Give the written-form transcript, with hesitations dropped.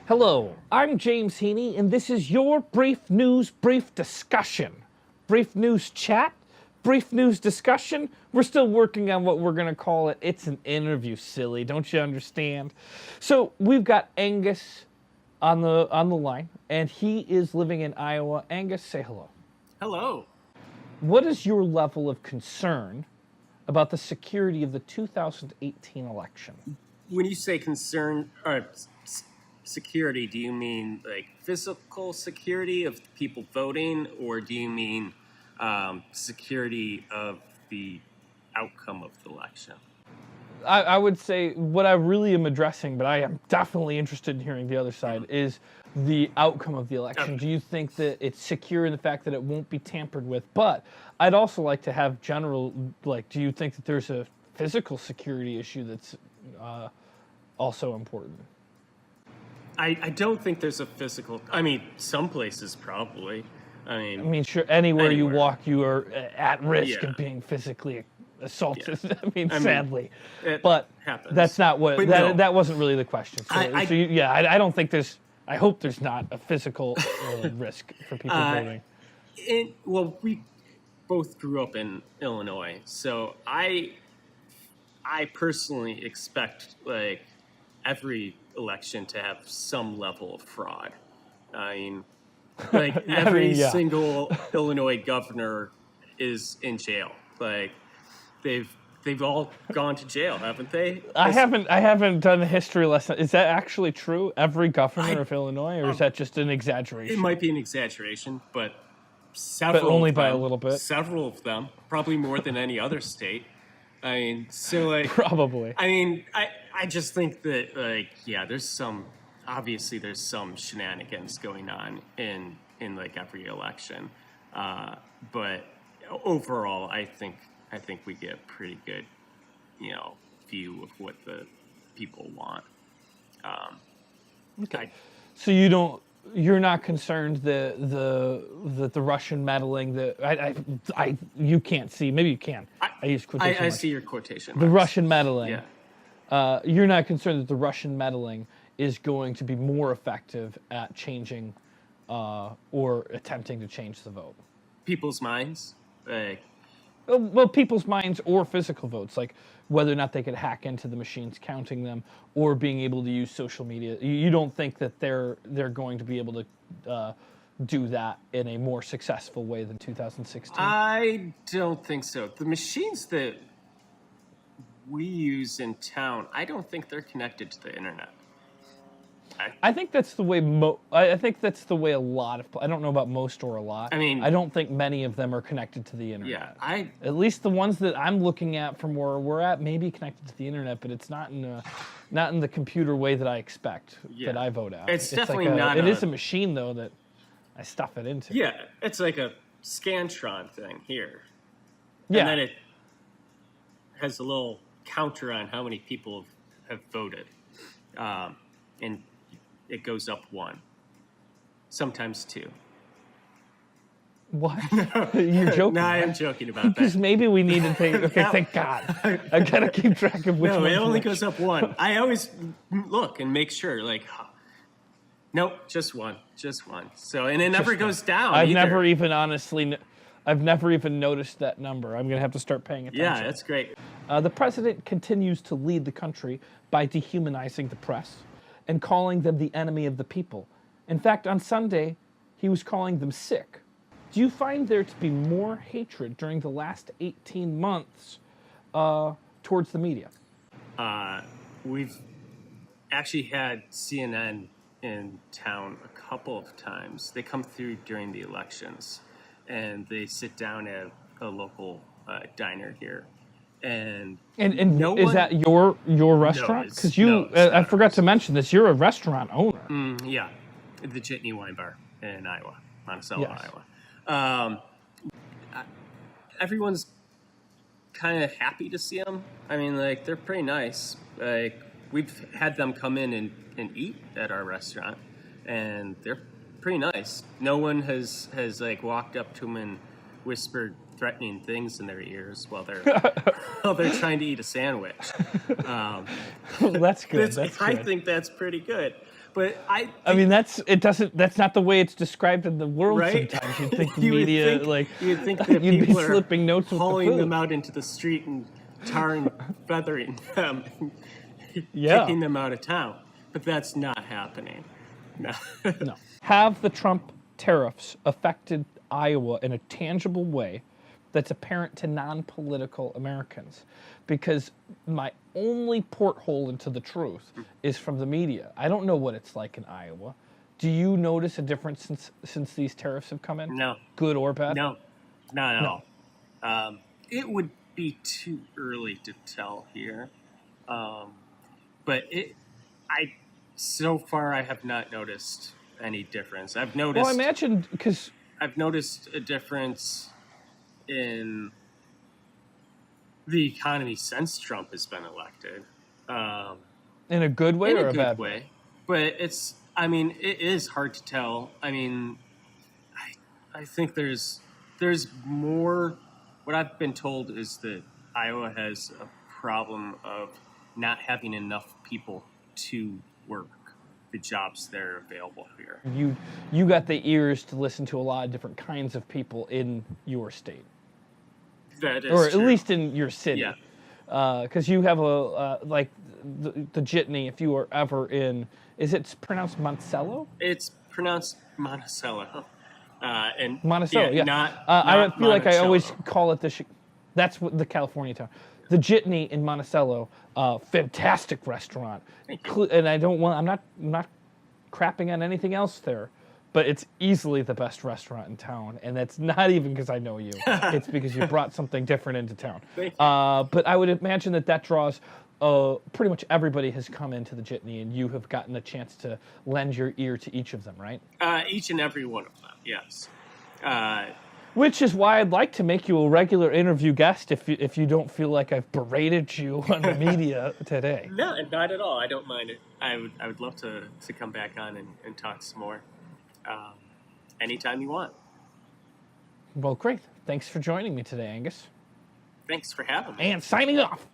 Hello, I'm James Heaney, and this is your brief news, brief discussion. Brief news chat, brief news discussion. We're still working on what we're going to call it. It's an interview, silly. Don't you understand? So we've got Angus on the line, and he is living in Iowa. Angus, say hello. Hello. What is your level of concern about the security of the 2018 election? When you say concern or security, do you mean like physical security of people voting, or do you mean security of the outcome of the election? I would say what I really am addressing, but I am definitely interested in hearing the other side, is the outcome of the election. Okay. Do you think that it's secure in the fact that it won't be tampered with? But I'd also like to have general, like, do you think that there's a physical security issue that's also important? I don't think there's a physical. I mean, some places probably. I mean, sure, anywhere you walk, you are at risk Yeah. of being physically assaulted. Yeah. I mean, sadly, it but happens. that's not what that wasn't really the question. So, I don't think there's. I hope there's not a physical risk for people voting. Well, we both grew up in Illinois, so I personally expect like every election to have some level of fraud. I mean, like every single Illinois governor is in jail. Like they've all gone to jail, haven't they? I haven't done a history lesson. Is that actually true? Every governor of Illinois, or is that just an exaggeration? It might be an exaggeration, but several. But only of by them, a little bit. Several of them, probably more than any other state. I mean, so like Probably. I mean, I just think that like there's some shenanigans going on in like every election, but overall, I think we get a pretty good view of what the people want. Okay. So you're not concerned that the Russian meddling, you can't see, maybe you can. I use quotation marks. I see your quotation marks. The Russian meddling. Yeah. You're not concerned that the Russian meddling is going to be more effective at changing or attempting to change the vote? People's minds? Well, people's minds or physical votes, like whether or not they could hack into the machines counting them, or being able to use social media. You don't think that they're going to be able to do that in a more successful way than 2016? I don't think so. The machines that we use in town, I don't think they're connected to the internet. I think that's the way. I think that's the way a lot of. I don't know about most or a lot. I mean, I don't think many of them are connected to the internet. Yeah, at least the ones that I'm looking at from where we're at may be connected to the internet, but it's not in the computer way that I expect that I vote out. It's definitely like not. It is a machine though that I stuff it into. Yeah, it's like a Scantron thing here. Yeah. And then it has a little counter on how many people have voted, and it goes up 1, sometimes 2. What? You're joking? No, I am joking about that. Because maybe we need to think. Okay, thank God. I gotta keep track of which. No, one it only goes up 1. I always look and make sure. Like, nope, just one. So, and it never goes down. I've either. never even noticed that number. I'm gonna have to start paying attention. Yeah, that's great. The president continues to lead the country by dehumanizing the press and calling them the enemy of the people. In fact, on Sunday, he was calling them sick. Do you find there to be more hatred during the last 18 months towards the media? We've actually had CNN in town a couple of times. They come through during the elections, and they sit down at a local diner here. And no is one, that your restaurant? Because I forgot to mention this. You're a restaurant owner. Yeah, the Jitney Wine Bar in Iowa, Monticello, Yes. Iowa. Everyone's kind of happy to see them. I mean, like, they're pretty nice. Like, we've had them come in and eat at our restaurant, and they're pretty nice. No one has like walked up to them and whispered threatening things in their ears while they're trying to eat a sandwich. That's good. That's I good. think that's pretty good. But I mean, that's not the way it's described in the world. Right? Sometimes you'd think the You would media, think- you'd think that you'd be people are slipping notes with the hauling food. them out into the street and tarring, feathering them, Yeah. kicking them out of town. But that's not happening. No. No. Have the Trump tariffs affected Iowa in a tangible way that's apparent to non-political Americans? Because my only porthole into the truth is from the media. I don't know what it's like in Iowa. Do you notice a difference since these tariffs have come in? No. Good or bad? No, not at all. It would be too early to tell here. But so far I have not noticed any difference. I've noticed. Well, I imagine because I've noticed a difference in the economy since Trump has been elected. in a good way In or a a good bad way. But it is hard to tell. I mean, I think there's more. What I've been told is that Iowa has a problem of not having enough people to work the jobs that are available here. You got the ears to listen to a lot of different kinds of people in your state, That is or at true. least in your city. Yeah. Because you have like the Jitney. If you are ever in, is it pronounced Monticello? It's pronounced Monticello. And Monticello, yeah. Not I feel like I always Monticello. call it that's what the California town. The Jitney in Monticello, fantastic restaurant. And I'm not crapping on anything else there, but it's easily the best restaurant in town. And that's not even because I know you. It's because you brought something different into town. Thank you. But I would imagine that draws pretty much everybody has come into the Jitney, and you have gotten a chance to lend your ear to each of them, right? Each and every one of them, yes. Which is why I'd like to make you a regular interview guest if you don't feel like I've berated you on the media today. No, not at all. I don't mind it. I would love to come back on and talk some more. Anytime you want. Well, great. Thanks for joining me today, Angus. Thanks for having me. And signing off.